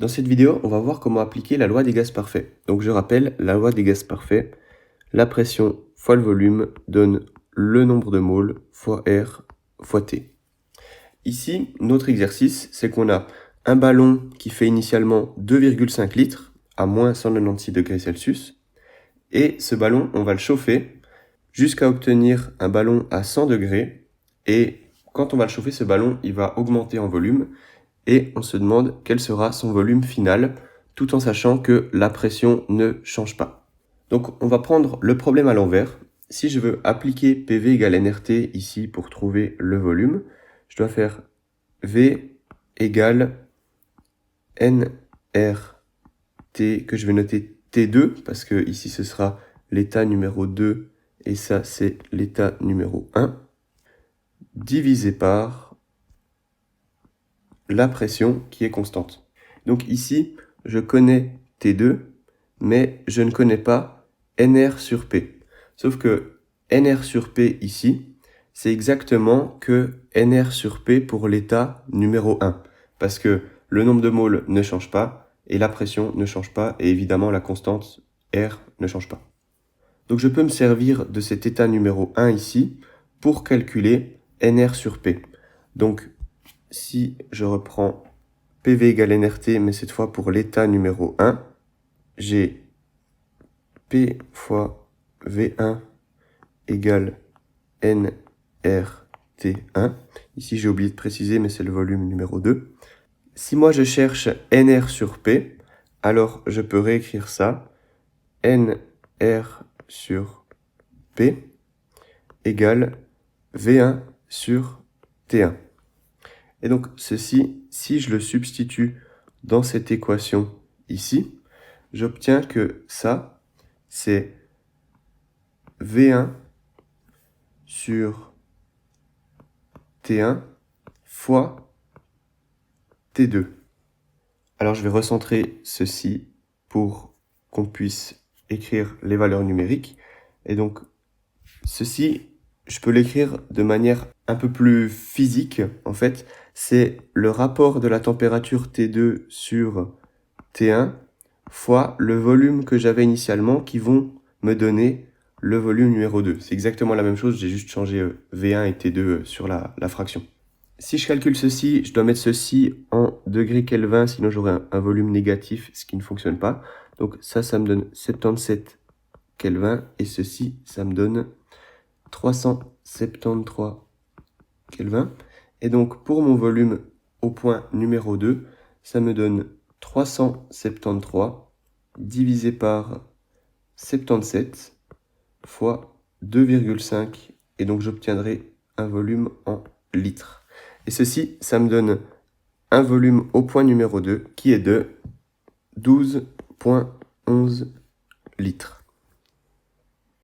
Dans cette vidéo, on va voir comment appliquer la loi des gaz parfaits. Donc je rappelle, la loi des gaz parfaits, la pression fois le volume donne le nombre de moles fois R fois T. Ici, notre exercice, c'est qu'on a un ballon qui fait initialement 2,5 litres à moins 196 degrés Celsius. Et ce ballon, on va le chauffer jusqu'à obtenir un ballon à 100 degrés. Et quand on va le chauffer, ce ballon, il va augmenter en volume. Et on se demande quel sera son volume final, tout en sachant que la pression ne change pas. Donc on va prendre le problème à l'envers. Si je veux appliquer PV égale nRT ici pour trouver le volume, je dois faire V égale nRT, que je vais noter T2, parce que ici ce sera l'état numéro 2, et ça c'est l'état numéro 1, divisé par la pression qui est constante. Donc ici, je connais T2, mais je ne connais pas NR sur P. Sauf que NR sur P ici, c'est exactement que NR sur P pour l'état numéro 1. Parce que le nombre de moles ne change pas, et la pression ne change pas, et évidemment la constante R ne change pas. Donc je peux me servir de cet état numéro 1 ici pour calculer NR sur P. Donc si je reprends PV égale nRT, mais cette fois pour l'état numéro 1, j'ai P fois V1 égale nRT1. Ici, j'ai oublié de préciser, mais c'est le volume numéro 2. Si moi, je cherche NR sur P, alors je peux réécrire ça. NR sur P égale V1 sur T1. Et donc ceci, si je le substitue dans cette équation ici, j'obtiens que ça, c'est V1 sur T1 fois T2. Alors je vais recentrer ceci pour qu'on puisse écrire les valeurs numériques. Et donc ceci, je peux l'écrire de manière un peu plus physique, en fait. C'est le rapport de la température T2 sur T1 fois le volume que j'avais initialement qui vont me donner le volume numéro 2. C'est exactement la même chose, j'ai juste changé V1 et T2 sur la fraction. Si je calcule ceci, je dois mettre ceci en degrés Kelvin, sinon j'aurai un volume négatif, ce qui ne fonctionne pas. Donc ça me donne 77 Kelvin, et ceci, ça me donne 373 Kelvin. Et donc, pour mon volume au point numéro 2, ça me donne 373 divisé par 77 fois 2,5. Et donc, j'obtiendrai un volume en litres. Et ceci, ça me donne un volume au point numéro 2 qui est de 12,11 litres.